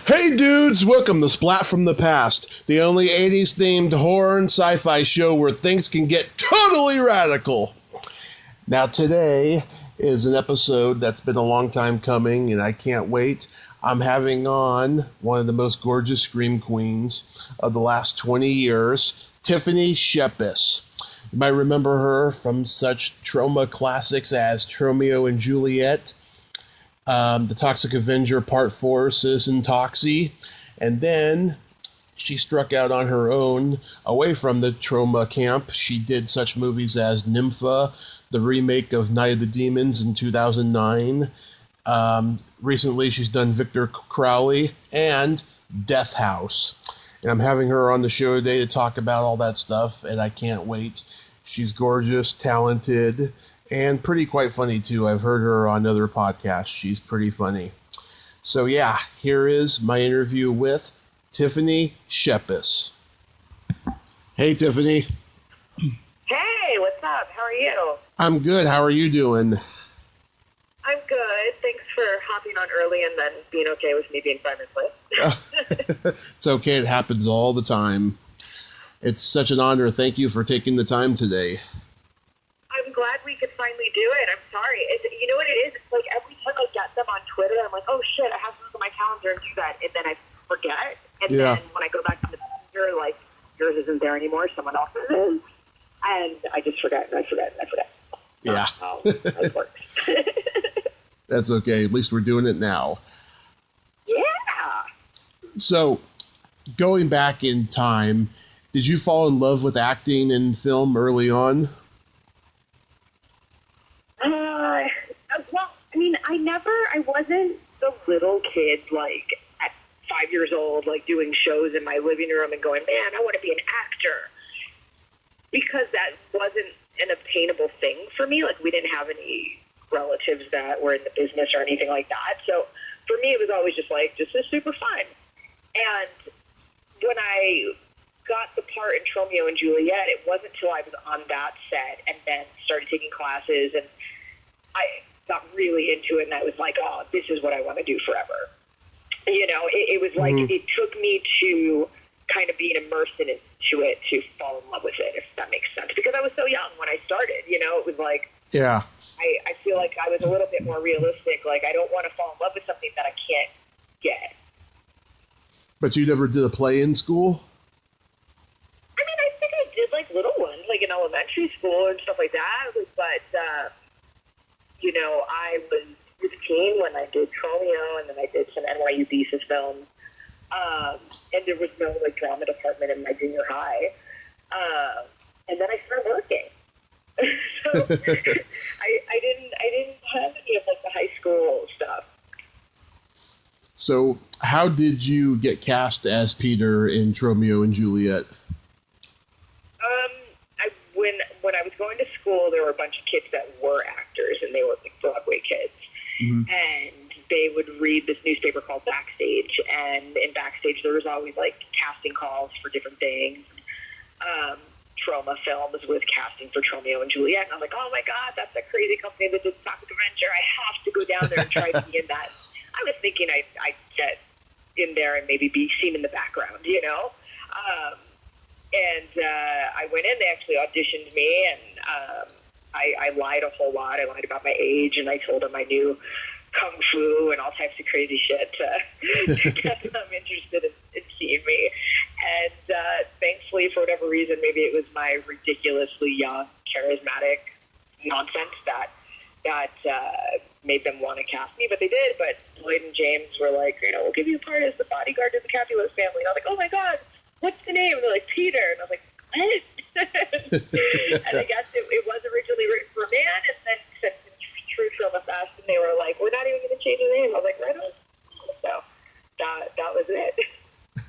Hey dudes, welcome to Splat from the Past, the only 80s themed horror and sci-fi show where things can get totally radical. Now today is an episode that's been a long time coming and I can't wait. I'm having on one of the most gorgeous scream queens of the last 20 years, Tiffany Shepis. You might remember her from such trauma classics as Romeo and Juliet, The Toxic Avenger Part 4, Citizen Toxie, and then she struck out on her own away from the trauma camp. She did such movies as Nympha, the remake of Night of the Demons in 2009. Recently she's done Victor Crowley and Death House. And I'm having her on the show today to talk about all that stuff, and I can't wait. She's gorgeous, talented, and pretty quite funny, too. I've heard her on other podcasts. She's pretty funny. So, yeah, here is my interview with Tiffany Shepis. Hey, Tiffany. Hey, what's up? How are you? I'm good. How are you doing? I'm good. Thanks for hopping on early and then being okay with me being 5 minutes late. It's okay. It happens all the time. It's such an honor. Thank you for taking the time today. I'm glad we could finally do it. I'm sorry. You know what it is? It's like every time I get them on Twitter, I'm like, oh shit, I have to look at my calendar and do that. And then I forget. And then when I go back to the calendar, like, yours isn't there anymore. Someone else's is. And I just forget and I forget and I forget. Yeah. How it works. That's okay. At least we're doing it now. Yeah. So, going back in time, did you fall in love with acting in film early on? Well, I mean, I wasn't the little kid, like, at 5 years old, like, doing shows in my living room and going, man, I want to be an actor. Because that wasn't an obtainable thing for me. Like, we didn't have any relatives that were in the business or anything like that. So, for me, it was always just, like, this is super fun. And when I got the part in Romeo and Juliet, it wasn't until I was on that set and then started taking classes and I got really into it and I was like, oh, this is what I want to do forever. You know, it was like, it took me to kind of being immersed into it to fall in love with it, if that makes sense. Because I was so young when I started, you know, it was like, yeah. I feel like I was a little bit more realistic. Like, I don't want to fall in love with something that I can't get. But you never did a play in school? I mean, I think I did, like, little ones, like in elementary school and stuff like that. But, you know, I was 15 when I did Romeo, and then I did some NYU thesis films. And there was no, like, drama department in my junior high. And then I started working. So I didn't have any of, like, the high school stuff. So how did you get cast as Peter in Romeo and Juliet? When I was going to school, there were a bunch of kids that were actors, and they were, like, Broadway kids. Mm-hmm. And they would read this newspaper called Backstage, and in Backstage there was always, like, casting calls for different things. Trauma Films was casting for Romeo and Juliet, and I was like, oh my god, that's a crazy company that did Toxic Avenger. I have to go down there and try to be in that. I was thinking I'd get in there and maybe be seen in the background, you know? I went in, they actually auditioned me, and I lied a whole lot. I lied about my age, and I told them I knew Kung Fu and all types of crazy shit to get them interested in seeing me. And thankfully, for whatever reason, maybe it was my ridiculously young, charismatic nonsense that made them want to cast me, but they did. But Lloyd and James were like, you know, we'll give you a part as the bodyguard to the Capulet family. And I was like, oh my god, what's the name? And they're like, Peter. And I was like, what? And I guess it was originally written for a man, and then since it's true trauma fast, and they were like, we're not even going to change the name. I was like, right on. So that was it.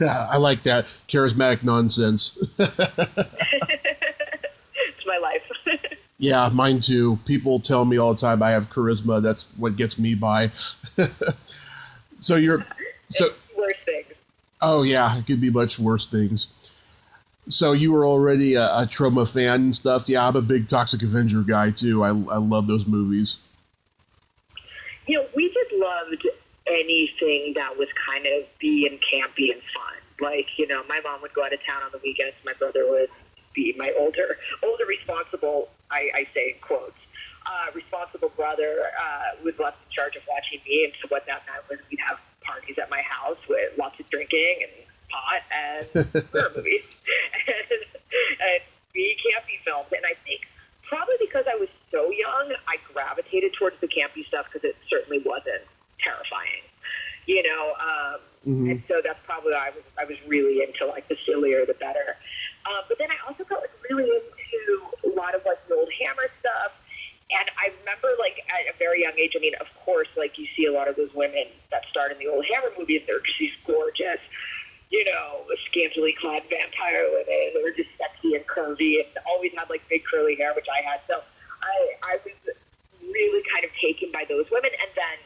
I like that. Charismatic nonsense. It's my life. Yeah, mine too. People tell me all the time I have charisma. That's what gets me by. So worse things. Oh yeah, it could be much worse things. So you were already a trauma fan and stuff. Yeah, I'm a big Toxic Avenger guy too. I love those movies. You know, we just loved anything that was kind of being campy and fun. Like, you know, my mom would go out of town on the weekends. My brother would be my older responsible, I say in quotes, responsible brother was left in charge of watching me. And so what that meant was we'd have parties at my house with lots of drinking and pot and horror movies and be campy films. And I think probably because I was so young, I gravitated towards the campy stuff because it certainly wasn't terrifying, you know. And so that's probably why I was really into like the sillier the better. But then I also got like really into a lot of like the old Hammer stuff. And I remember, like, at a very young age, I mean, of course, like, you see a lot of those women that starred in the old Hammer movies, they're just these gorgeous, you know, scantily clad vampire women that were just sexy and curvy and always had, like, big curly hair, which I had. So I was really kind of taken by those women, and then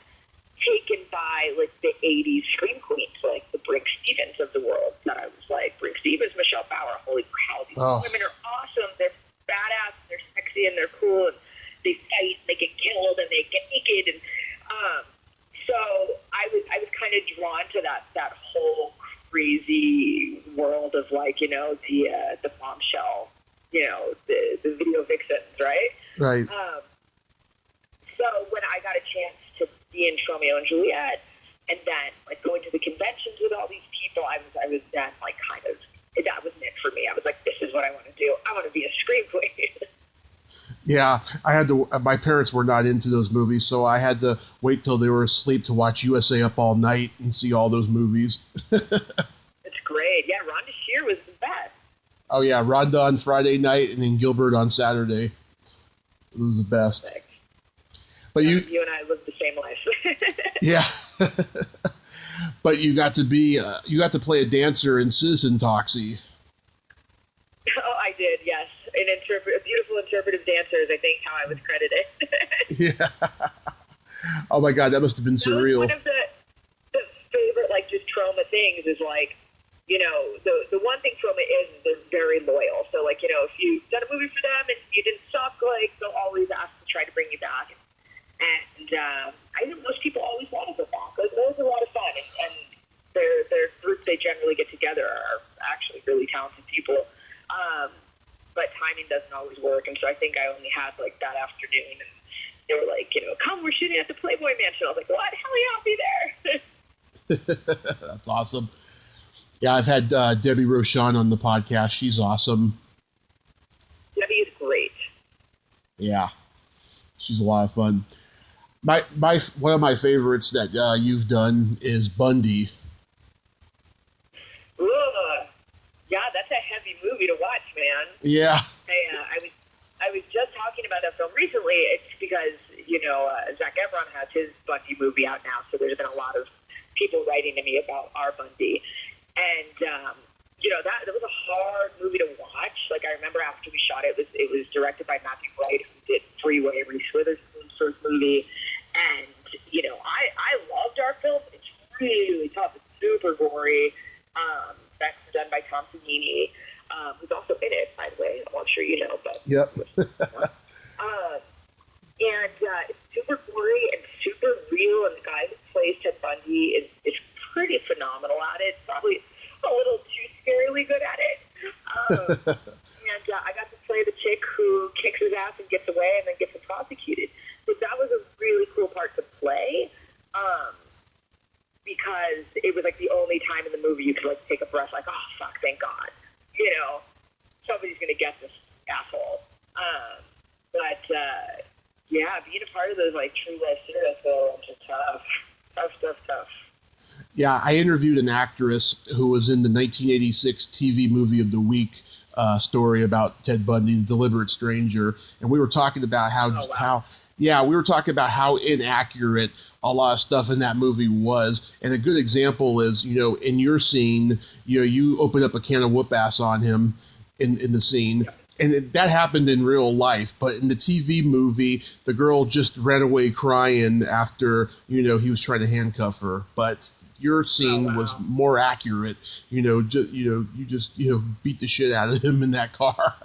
taken by, like, the 80s scream queens, like the Brink Stevens of the world, that I was like, Brink Stevens, Michelle Bauer, holy cow, these women are awesome, they're badass, they're sexy, and they're cool, and they fight, they get killed, and they get naked, and so I was kind of drawn to that whole crazy world of, like, you know, the bombshell, you know, the video vixens, right? Right. So when I got a chance to be in Romeo and Juliet, and then like going to the conventions with all these people, I was then like kind of, that was it for me. I was like, this is what I want to do. I want to be a scream queen. Yeah, I had to. My parents were not into those movies, so I had to wait till they were asleep to watch USA Up All Night and see all those movies. It's great. Yeah, Rhonda Shear was the best. Oh yeah, Rhonda on Friday night and then Gilbert on Saturday. It was the best. Perfect. But you and I lived the same life. Yeah. But you got to play a dancer in Citizen Toxie. Oh, I did. Yes, a beautiful interpretive dancer is, I think, how I was credited. Yeah. Oh my God, that must have been surreal. One of the favorite, like, just trauma things is, like, you know, the one thing trauma is they're very loyal. So, like, you know, if you've done a movie for them and you didn't suck, like, they'll always ask to try to bring you back. And I think most people always want to go back. Like, those are a lot of fun. And their group they generally get together are actually really talented people. But timing doesn't always work. And so I think I only had, like, that afternoon. And they were like, you know, come, we're shooting at the Playboy Mansion. I was like, what? Hell yeah, I'll be there. That's awesome. Yeah, I've had Debbie Rochon on the podcast. She's awesome. Debbie is great. Yeah, she's a lot of fun. My one of my favorites that you've done is Bundy. Ugh. Yeah, that's a heavy movie to watch, man. Yeah. I was just talking about that film recently. It's because, you know, Zac Efron has his Bundy movie out now, so there's been a lot of people writing to me about our Bundy. And, you know, that was a hard movie to watch. Like, I remember after we shot it, it was directed by Matthew Wright, who did Freeway, Reese Witherspoon's first movie. And, you know, I loved our film. It's really tough. It's super gory. That's done by Tom Savini, who's also in it, by the way. I'm sure you know, but... Yep. And it's super gory and super real, and the guy who plays Ted Bundy is pretty phenomenal at it. Probably a little too scarily good at it. And I got to play the chick who kicks his ass and gets away and then gets him prosecuted. So that was a really cool part to play, because it was like the only time in the movie you could like take a breath, like, oh fuck, thank God, you know, somebody's gonna get this asshole. But yeah, being a part of those like true life serial films is tough. Yeah, I interviewed an actress who was in the 1986 TV Movie of the Week story about Ted Bundy, The Deliberate Stranger, and we were talking about we were talking about how inaccurate a lot of stuff in that movie was. And a good example is, you know, in your scene, you know, you open up a can of whoop ass on him in the scene. And that happened in real life. But in the TV movie, the girl just ran away crying after, you know, he was trying to handcuff her. But your scene was more accurate. You know, you just beat the shit out of him in that car.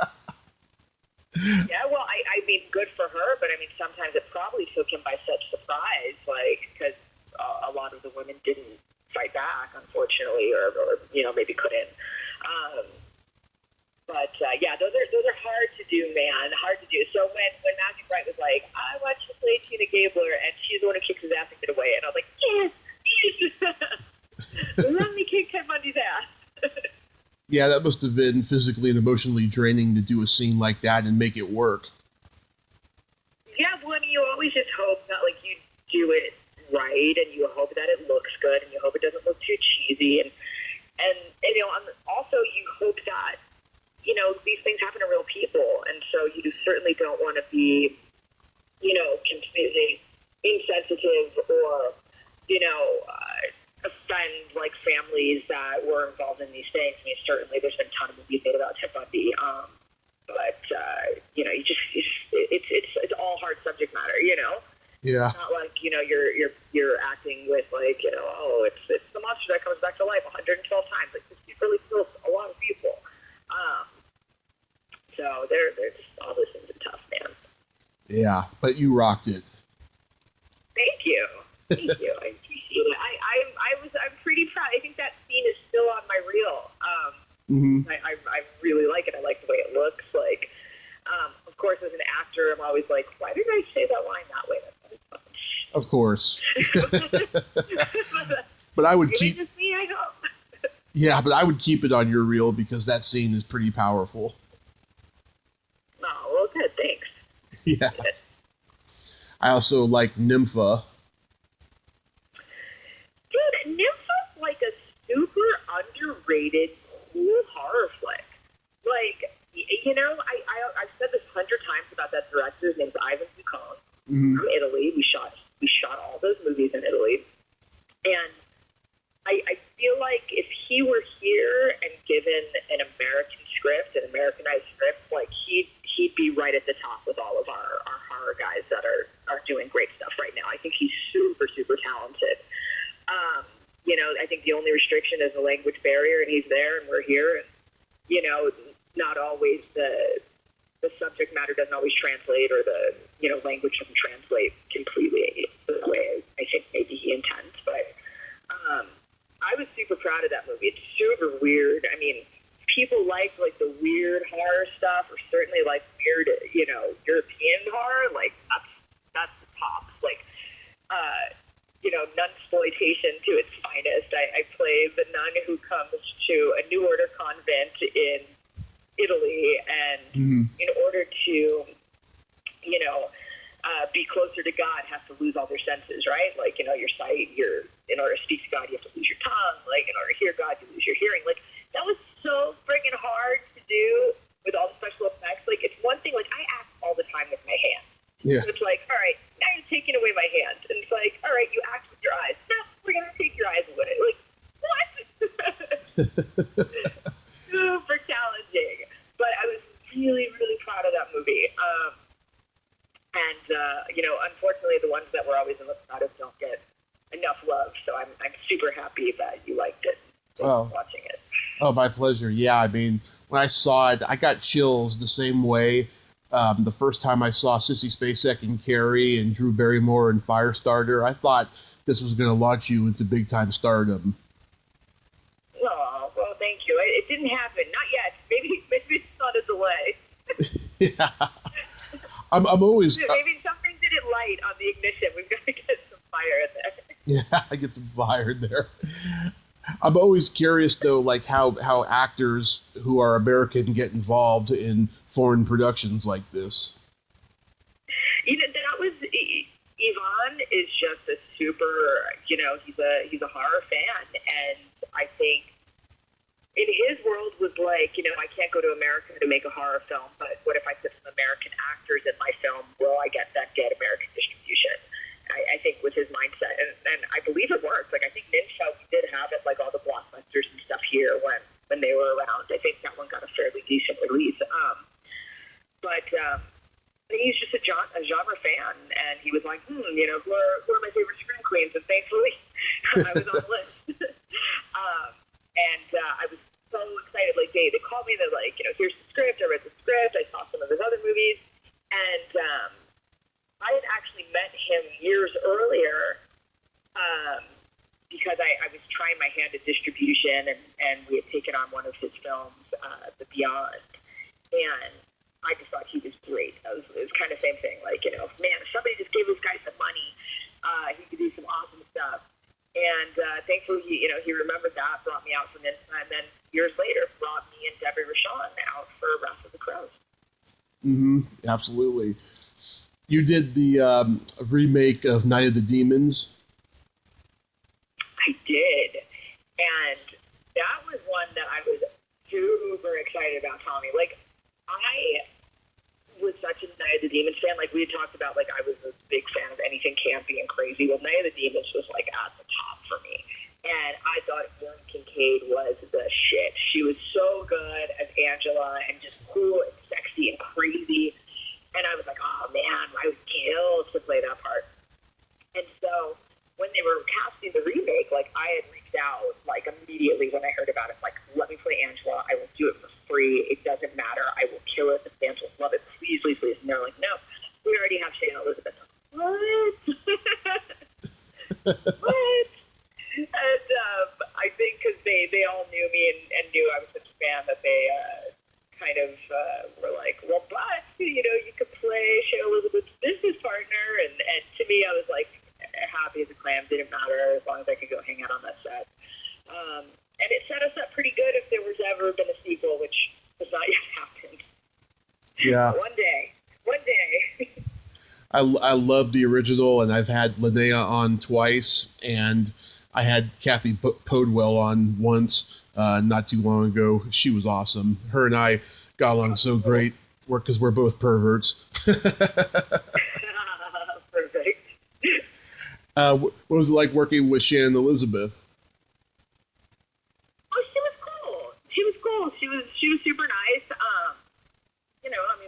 Yeah, well, I mean, good for her, but I mean, sometimes it probably took him by such surprise, like, because a lot of the women didn't fight back, unfortunately, or maybe couldn't. But those are hard to do, man. Hard to do. So when Matthew Bright was like, I want you to play Tina Gabler, and she's the one who kicks his ass and get away, and I was like, yes, let me kick Ted Bundy's ass. Yeah, that must have been physically and emotionally draining to do a scene like that and make it work. Yeah, well, I mean, you always just hope that, like, you do it right, and you hope that it looks good, and you hope it doesn't look too cheesy, and also you hope that, these things happen to real people, and so you certainly don't want to be, completely insensitive or, offend, like, families that were involved in these things. I mean, certainly there's been a ton of movies made about Ted Bundy, but it's all hard subject matter, Yeah. It's not like, you're acting with, like, it's the monster that comes back to life 112 times. Like, this really kills a lot of people. So there's all those things are tough, man. Yeah, but you rocked it. Thank you. Thank you. I appreciate it. I'm pretty proud. I think that scene is still on my reel. I really like it. I like the way it looks. Like, of course, as an actor, I'm always like, why did I say that line that way? Of course. But I would keep. Just me, I hope. Yeah, but I would keep it on your reel because that scene is pretty powerful. Oh, well, good. Thanks. Yeah. I also like Nympha. Dude, Nympha's like a super underrated, cool horror flick. Like, I've said this 100 times about that director. His name's Ivan Zuccone from Italy. We shot all those movies in Italy. And I feel like if he were here and given an American script, an Americanized script, like he'd be right at the top with all of our horror guys that are doing great stuff right now. I think he's super, super talented. I think the only restriction is the language barrier, and he's there, and we're here, and not always the subject matter doesn't always translate, or the language doesn't translate completely the way I think maybe he intends. But I was super proud of that movie. It's super weird. I mean, people like the weird horror stuff, or certainly like weird, European horror. Like that's the top. Like, nunsploitation to its finest. I play the nun who comes to a New Order convent in Italy, and in order to, be closer to God, has to lose all their senses, right? Like, your sight, in order to speak to God, you have to lose your tongue. Like, in order to hear God, you lose your hearing. Like, that was so friggin' hard to do with all the special effects. Like, it's one thing, like, I act all the time with my hands. Yeah. So it's like, all right, now you're taking away my hand. And it's like, all right, you act with your eyes. No, we're going to take your eyes away. Like, what? Super challenging. But I was really, really proud of that movie. Unfortunately, the ones that we're always in the proud of don't get enough love. So I'm super happy that you liked it. Watching it. Oh, my pleasure. Yeah, I mean, when I saw it, I got chills the same way. The first time I saw Sissy Spacek and Carrie and Drew Barrymore and Firestarter, I thought this was going to launch you into big-time stardom. Oh, well, thank you. It didn't happen. Not yet. Maybe it's on a delay. Yeah. I'm always... Maybe something didn't light on the ignition. We've got to get some fire in there. Yeah, I get some fire in there. I'm always curious, though, like how actors who are American get involved in foreign productions like this. That was Yvonne is just a super, he's a horror fan, and I think in his world was like, I can't go to America to make a horror film, but what if I put some American actors in my film? Will I get American distribution? I think was his mindset, and I believe it worked. Like, I think Nympha, we did have it, like all the blockbusters and stuff here when they were around. I think that one got a fairly decent release. But he's just a genre fan, and he was like, who are my favorite scream queens? And thankfully, I was on the list. I was so excited. Like, they called me, they're like, here's the script. I read the script. I saw some of his other movies, and I had actually met him years earlier trying my hand at distribution, and we had taken on one of his films, The Beyond, and I just thought he was great. It was kind of the same thing, like, you know, man, if somebody just gave this guy some money, he could do some awesome stuff. And thankfully, he remembered that, brought me out for Nympha, and then years later brought me and Debbie Rochon out for Wrath of the Crows. Mm-hmm. Absolutely. You did the remake of Night of the Demons. I did, and that was one that I was super excited about, Tommy. Like, I was such a Night of the Demons fan. Like, we had talked about, like, I was a big fan of anything campy and crazy. Well, Night of the Demons was, like, at the top for me. And I thought Erin Kincaid was the shit. She was so good as Angela and just cool and sexy and crazy. And I was like, oh, man, I was killed to play that part. And so when they were casting the remake, like, I had reached out, like, immediately when I heard about it, like, let me play Angela. I will do it for free. It doesn't matter. I will kill it. The fans will love it. Please, please, please. And they're like, no, we already have Shayna Elizabeth. What? What? And I think because they all knew me and knew I was such a fan that they kind of were like, well, but, you could play Shayna Elizabeth's business partner. And to me, I was like, happy as a clam. Didn't matter as long as I could go hang out on that set. And it set us up pretty good if there was ever been a sequel, which has not yet happened. Yeah. One day. I love the original, and I've had Linnea on twice, and I had Kathy Podwell on once not too long ago. She was awesome. Her and I got along so great because we're both perverts. Perfect. What was it like working with Shannon Elizabeth? Oh, she was cool. She was super nice.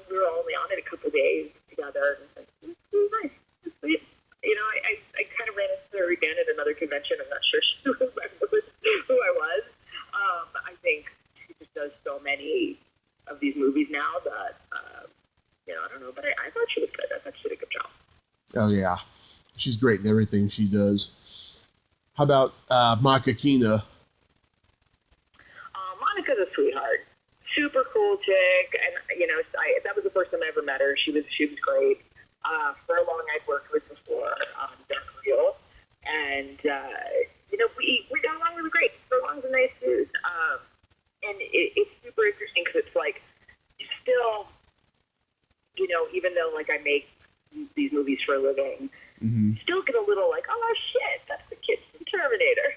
We were only on it a couple days together. And it was nice. It was sweet. I kind of ran into her again at another convention. I'm not sure she remembered who I was. I think she just does so many of these movies now that, I don't know. But I thought she was good. I thought she did a good job. Oh, yeah. She's great in everything she does. How about Monica Keena? Monica's a sweetheart. Super cool chick. And, that was the first time I ever met her. She was great. Furlong I'd worked with before on Dark Real. And, we got along really great. Furlong's a nice dude. And it's super interesting because it's like, you still, even though, like, I make these movies for a living, still get a little like, oh, shit, that's the kid from Terminator.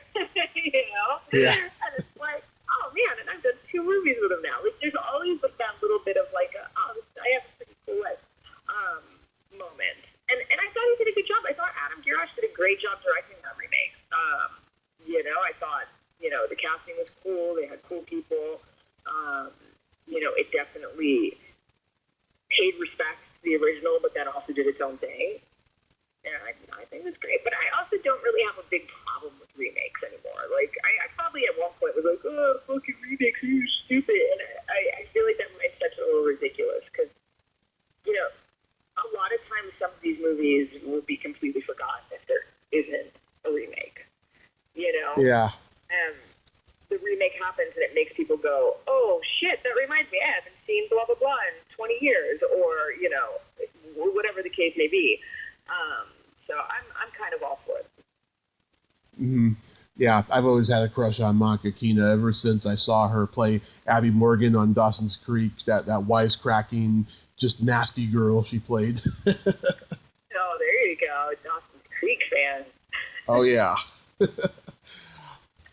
Yeah. And it's like, oh, man, and I've done 2 movies with him now. Like, there's always like that little bit of like, I have a pretty cool life moment. And I thought he did a good job. I thought Adam Girash did a great job directing that remake. I thought, the casting was cool. They had cool people. It definitely paid respect to the original, but then also did its own thing. And I think it's great. But I also don't really have a big problem with remakes anymore. Like, I probably at one point was like, oh, fucking remakes, you're stupid. And I feel like that mindset's a little ridiculous because, a lot of times some of these movies will be completely forgotten if there isn't a remake. Yeah. And the remake happens and it makes people go, oh, shit, that reminds me, I haven't seen blah, blah, blah in 20 years or, whatever the case may be. So I'm kind of all for it. Mm-hmm. Yeah, I've always had a crush on Monica Keena ever since I saw her play Abby Morgan on Dawson's Creek, that wisecracking, just nasty girl she played. Oh, there you go, Dawson's Creek fan. Oh, yeah.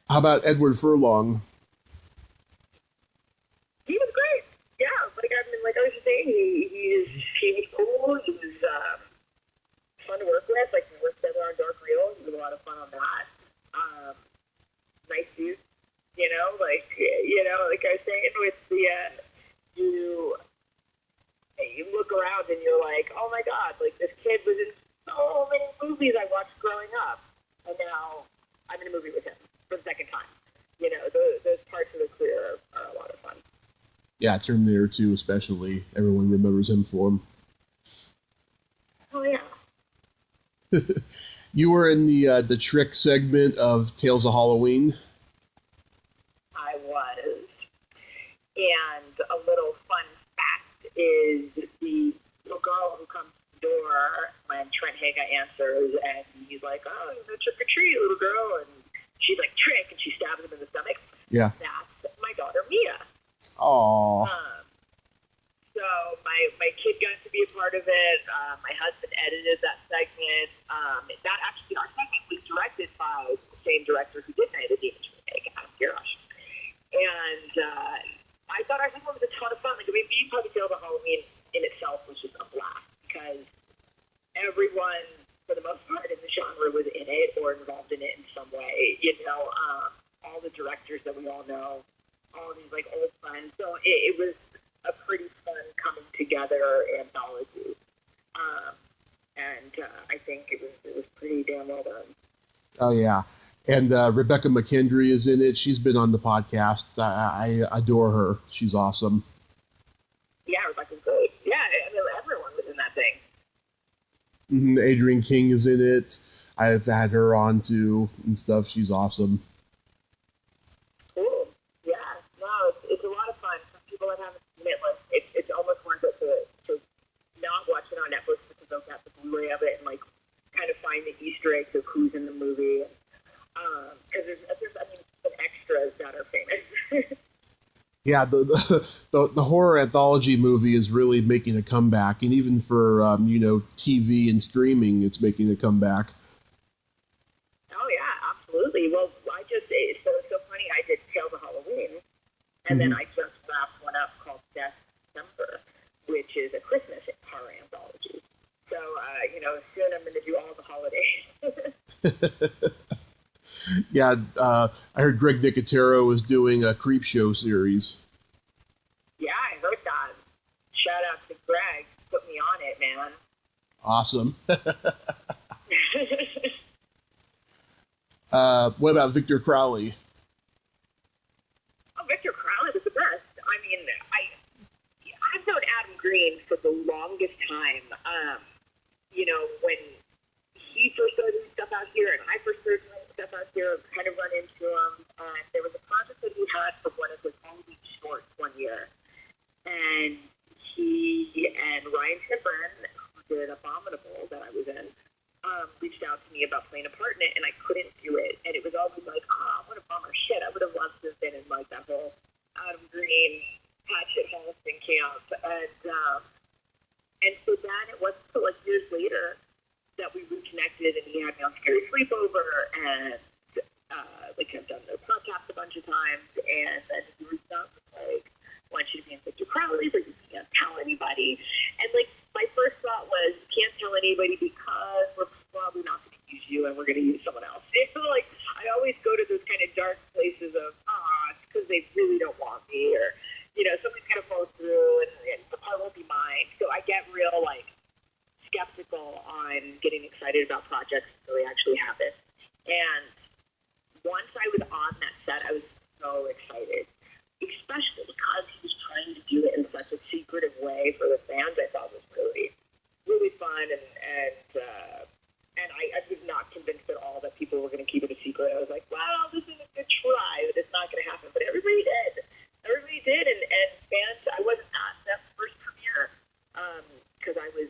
How about Edward Furlong? He was great. Yeah, like I was just saying, he was cool. He was fun to work with. Like, we worked together on Dark Real. It was a lot of fun on that. Nice dude. Like I was saying with the, you look around and you're like, oh my God, like this kid was in so many movies I watched growing up. And now I'm in a movie with him for the second time. Those parts of the career are a lot of fun. Yeah, Terminator 2 especially. Everyone remembers him for him. Oh, yeah. You were in the trick segment of Tales of Halloween. I was. And a little fun fact is the little girl who comes to the door when Trent Haga answers, and he's like, "Oh, you know, trick or treat, little girl," and she's like, "Trick," and she stabs him in the stomach. Yeah. That's my daughter Mia. Aww. So my kid got to be a part of it. My husband edited that segment. That actually, our segment was directed by the same director who did Night of the Demons remake, Adam Garrosh. And I thought our segment was a ton of fun. Like, I mean, being part of Tales of Halloween in itself was just a blast because everyone, for the most part, in the genre was in it or involved in it in some way. You know, all the directors that we all know, all these like old friends. So it was a pretty fun coming together anthology, and I think it was pretty damn well done. Oh yeah, and Rebecca McKendry is in it. She's been on the podcast. I adore her. She's awesome. Yeah, Rebecca's great. Yeah, I mean, everyone was in that thing. Mm-hmm. Adrienne King is in it. I've had her on too and stuff. She's awesome. Cool. Yeah, no, it's a lot of fun. For people that haven't seen it, like, it's almost worth it to not watch it on Netflix because they'll get the Blu-ray of it and like kind of find the Easter eggs of who's in the movie. Because there's some extras that are famous. Yeah, the horror anthology movie is really making a comeback, and even for TV and streaming, it's making a comeback. Oh yeah, absolutely. Well, it's so funny. I did Tales of Halloween, and then I just wrapped one up called Death December, which is a Christmas horror anthology. So soon I'm going to do all the holidays. Yeah, I heard Greg Nicotero was doing a Creep Show series. Yeah, I heard that. Shout out to Greg. Put me on it, man. Awesome. What about Victor Crowley? Oh, Victor Crowley was the best. I mean, I've known Adam Green for the longest time. When he first started doing stuff out here, and I first started doing stuff out here, I've kind of run into him. And there was a project that he had for one of his only shorts one year. And he and Ryan Tippern, who did Abominable that I was in, reached out to me about playing a part in it, and I couldn't do it. And it was always like, what a bummer. Shit, I would have loved to have been in like that whole Adam Green Hatchet Holliston camp. And so then it wasn't until like years later that we reconnected, and he had me on Scary Sleepover, and I've done their podcast a bunch of times, and then he reached out and was like, I want you to be in Victor Crowley, but you can't tell anybody. And like my first thought was, can't tell anybody because we're probably not going to use you, and we're going to use someone else. Like I always go to those kind of dark places of, it's because they really don't want me, or something's going to fall through, and the part won't be mine. So I get real like skeptical on getting excited about projects until they actually happen. And once I was on that set, I was so excited, especially because he was trying to do it in such a secretive way for the fans. I thought was really, really fun, and I was not convinced at all that people were going to keep it a secret. I was like, well, this is a good try, but it's not going to happen. But everybody did. Everybody did, and fans. I wasn't at that first premiere because I was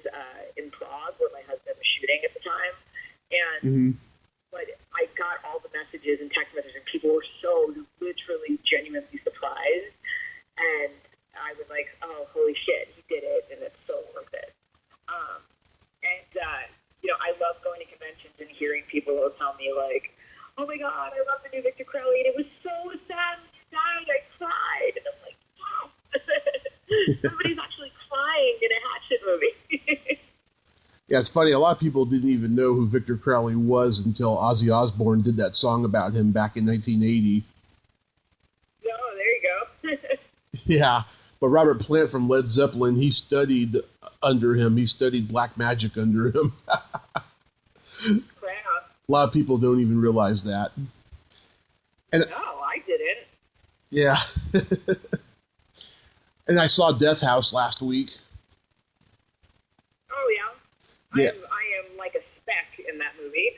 in Prague where my husband was shooting at the time, and but I got all the messages and text messages, and people were so literally, genuinely surprised, and I was like, oh, holy shit, he did it, and it's so worth it. I love going to conventions and hearing people who tell me like, oh my god, I love the new Victor Crowley, and it was so sad when he died, I cried, and I'm like, wow, somebody's actually crying in a Hatchet movie. Yeah, it's funny. A lot of people didn't even know who Victor Crowley was until Ozzy Osbourne did that song about him back in 1980. Oh, there you go. Yeah, but Robert Plant from Led Zeppelin, he studied under him. He studied black magic under him. Wow. A lot of people don't even realize that. And, no, I didn't. Yeah. And I saw Death House last week. Oh, yeah? Yeah. I am like a speck in that movie.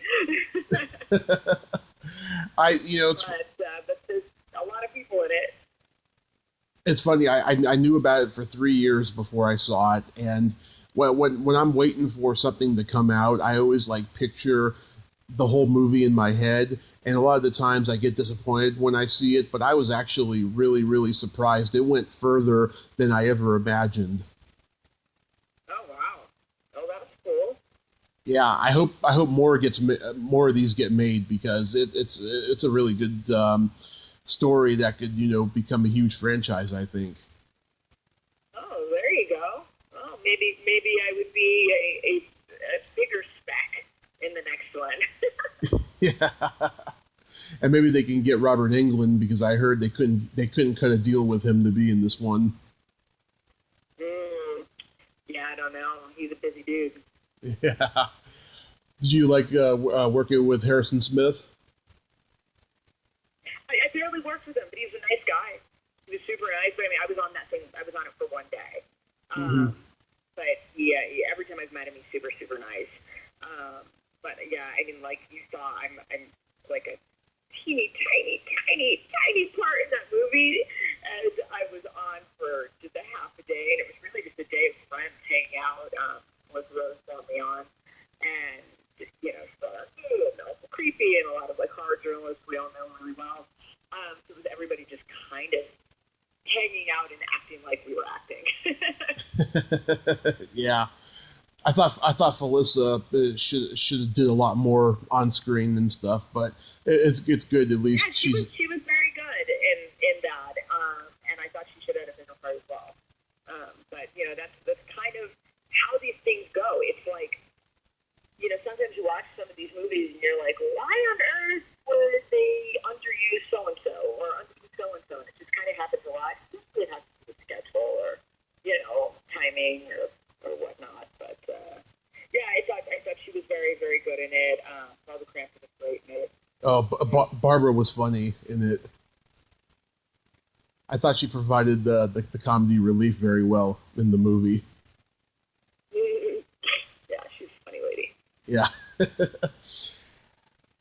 But there's a lot of people in it. It's funny. I knew about it for 3 years before I saw it, and when I'm waiting for something to come out, I always like picture the whole movie in my head, and a lot of the times I get disappointed when I see it, but I was actually really, really surprised. It went further than I ever imagined. Oh, wow. Oh, that was cool. Yeah, I hope more of these get made, because it's a really good story that could become a huge franchise, I think. Oh, there you go. Oh, maybe I would be a bigger spec in the next one. Yeah. And maybe they can get Robert Englund, because I heard they couldn't cut a deal with him to be in this one. Yeah, I don't know. He's a busy dude. Yeah. Did you like working with Harrison Smith? I barely worked with him, but he's a nice guy. He was super nice. But I mean, I was on that thing. I was on it for one day. But yeah, every time I've met him, he's super, super nice. But yeah, I mean, like you saw, I'm like a teeny, tiny part in that movie, and I was on for just a half a day, and it was really just a day of friends hanging out. Was Rose brought me on, and just creepy, and a lot of like horror journalists we all know really well. So it was everybody just kind of hanging out and acting like we were acting. Yeah. I thought Felissa should have did a lot more on screen and stuff, but it's good at least. Yeah, she was very good in that, and I thought she should have had a bigger part as well. But that's kind of how these things go. It's like, sometimes you watch some of these movies and you're like, why on earth would they underuse so and so or underuse so and so? And it just kind of happens a lot. It has to do with schedule or timing or whatnot. But yeah, I thought she was very, very good in it. Barbara Crampton was great in it. Oh, Barbara was funny in it. I thought she provided the comedy relief very well in the movie. Yeah, she's a funny lady. Yeah.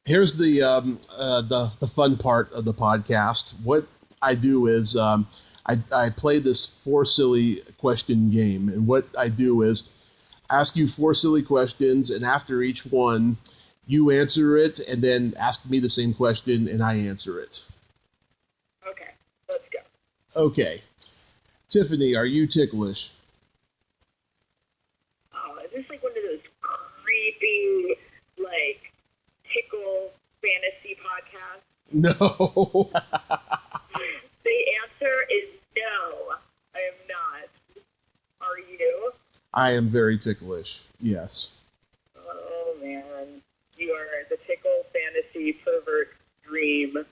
Here's the fun part of the podcast. What I do is I play this 4 silly question game, and what I do is ask you 4 silly questions, and after each one, you answer it, and then ask me the same question, and I answer it. Okay, let's go. Okay. Tiffany, are you ticklish? Oh, is this like one of those creepy, like, tickle fantasy podcasts? No. The answer is no, I am not. Are you? I am very ticklish, yes. Oh, man. You are the tickle fantasy pervert dream.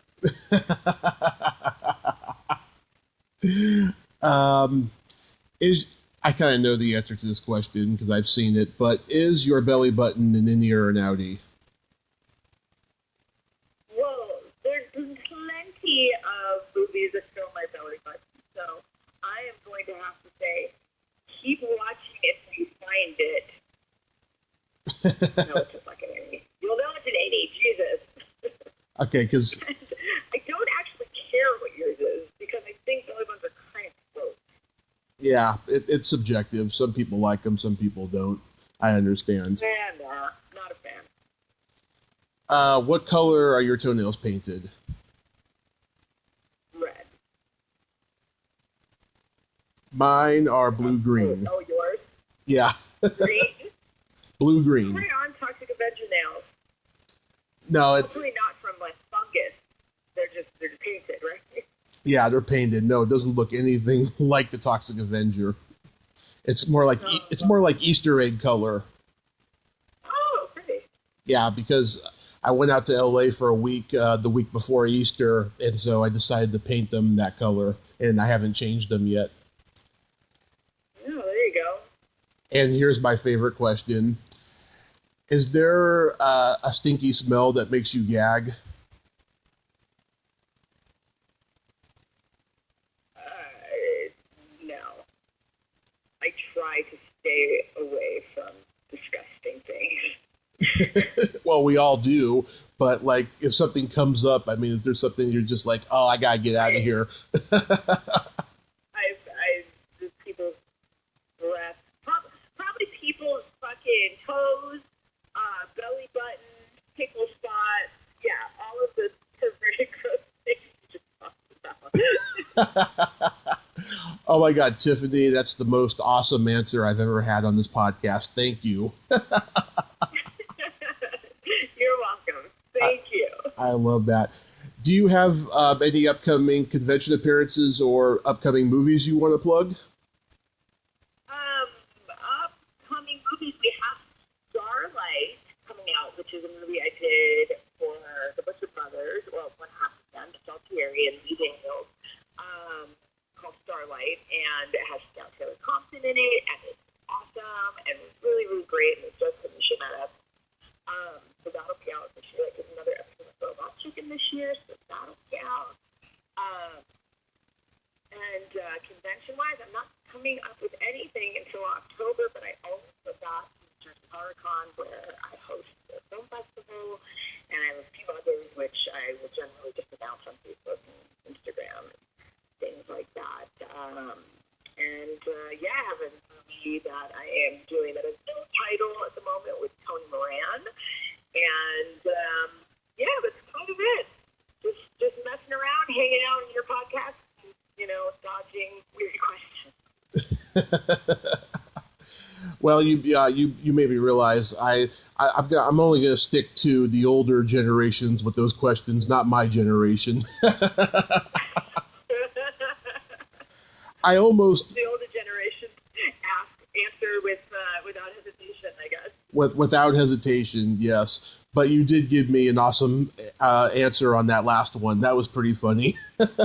I kind of know the answer to this question because I've seen it, but is your belly button an innie or an outie? Well, there's plenty of movies that show my belly button, so I am going to have to say, keep watching it until you find it. No, it's a fucking innie. You'll know it's an innie, Jesus. Okay, because I don't actually care what yours is because I think belly buttons are kind of gross. yeah, it's subjective. Some people like them, some people don't. I understand. Yeah, nah, not a fan. What color are your toenails painted? Red. Mine are blue-green. Oh, yours? Yeah. Green? Blue-green. Right on Toxic Avenger nails. No, Hopefully not from like fungus. They're just painted, right? yeah, they're painted. No, it doesn't look anything like the Toxic Avenger. It's more like Easter egg color. Oh, pretty. Yeah, because I went out to LA for a week the week before Easter, and so I decided to paint them that color, and I haven't changed them yet. Oh, there you go. And here's my favorite question. Is there a stinky smell that makes you gag? No. I try to stay away from disgusting things. Well, we all do. But like, if something comes up, I mean, is there something you're just like, oh, I gotta get out of here? I just people's breath, probably people's fucking toes, belly button, pickle spot, yeah, all of the perverted gross things you just talked about. Oh my God, Tiffany, that's the most awesome answer I've ever had on this podcast. Thank you. You're welcome. Thank you. I love that. Do you have any upcoming convention appearances or upcoming movies you want to plug? Upcoming movies, we have Starlight coming out, which is a movie I did for the Butcher Brothers, well, one half of them, Saltieri and Lee Daniels, called Starlight, and it has Taylor Compton in it, and it's awesome, and really, really great, and it's just finishing up. So that'll be out this year. Like, there's another episode of Robot Chicken this year, so that'll be out. And convention-wise, I'm not coming up with anything until October, but I also got Mr. StarCon, where I host the film festival, and I have a few others, which I will generally just announce on Facebook and Instagram and things like that. Yeah, I have a movie that I am doing that has no title at the moment with Tony Moran. And yeah, that's kind of it. Just messing around, hanging out in your podcast, dodging weird questions. Well, you made me realize I'm only going to stick to the older generations with those questions, not my generation. I almost the older generation answer without hesitation, I guess. Without hesitation, yes. But you did give me an awesome answer on that last one. That was pretty funny. Nice.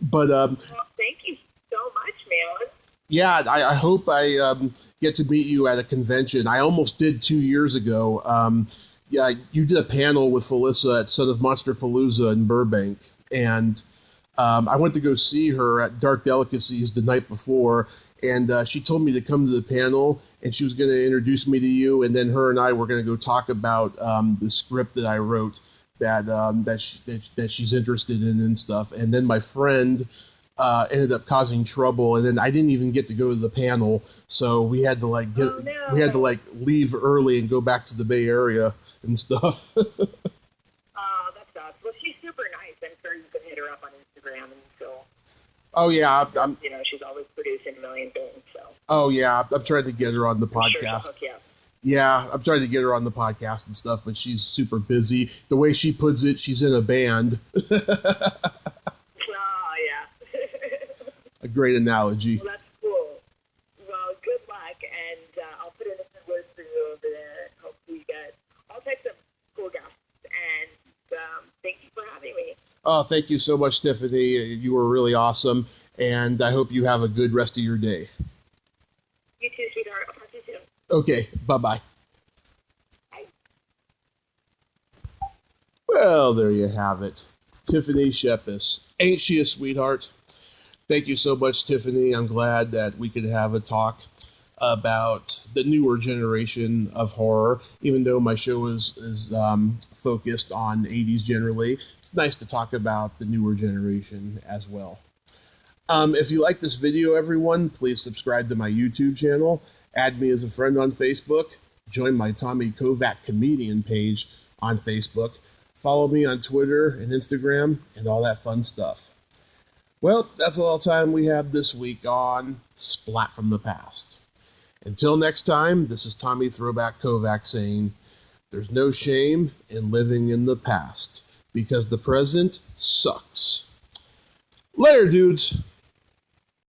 But well, thank you so much, man. Yeah, I hope I get to meet you at a convention. I almost did 2 years ago. Yeah, you did a panel with Felissa at Son of Monster Palooza in Burbank, and I went to go see her at Dark Delicacies the night before, and she told me to come to the panel, and she was going to introduce me to you, and then her and I were going to go talk about the script that I wrote that she's interested in and stuff. And then my friend ended up causing trouble, and then I didn't even get to go to the panel, so we had to we had to leave early and go back to the Bay Area and stuff. Oh, that sucks. Well, she's super nice. I'm sure you can hit her up on Instagram and so. Oh yeah, she's always producing a million things. So. Oh yeah, I'm trying to get her on the podcast. Sure, yeah, I'm trying to get her on the podcast and stuff, but she's super busy. The way she puts it, she's in a band. A great analogy. Well, that's cool. Well, good luck, and I'll put in a good word for you over there. Hopefully you get all types of cool guests, and thank you for having me. Oh, thank you so much, Tiffany. You were really awesome, and I hope you have a good rest of your day. You too, sweetheart. I'll talk to you soon. Okay, bye-bye. Bye. Well, there you have it. Tiffany Shepis. Ain't she a sweetheart? Thank you so much, Tiffany. I'm glad that we could have a talk about the newer generation of horror. Even though my show is focused on 80s generally, it's nice to talk about the newer generation as well. If you like this video, everyone, please subscribe to my YouTube channel, add me as a friend on Facebook, join my Tommy Kovac comedian page on Facebook, follow me on Twitter and Instagram, and all that fun stuff. Well, that's all the time we have this week on Splat from the Past. Until next time, this is Tommy Throwback Kovac saying, there's no shame in living in the past, because the present sucks. Later, dudes!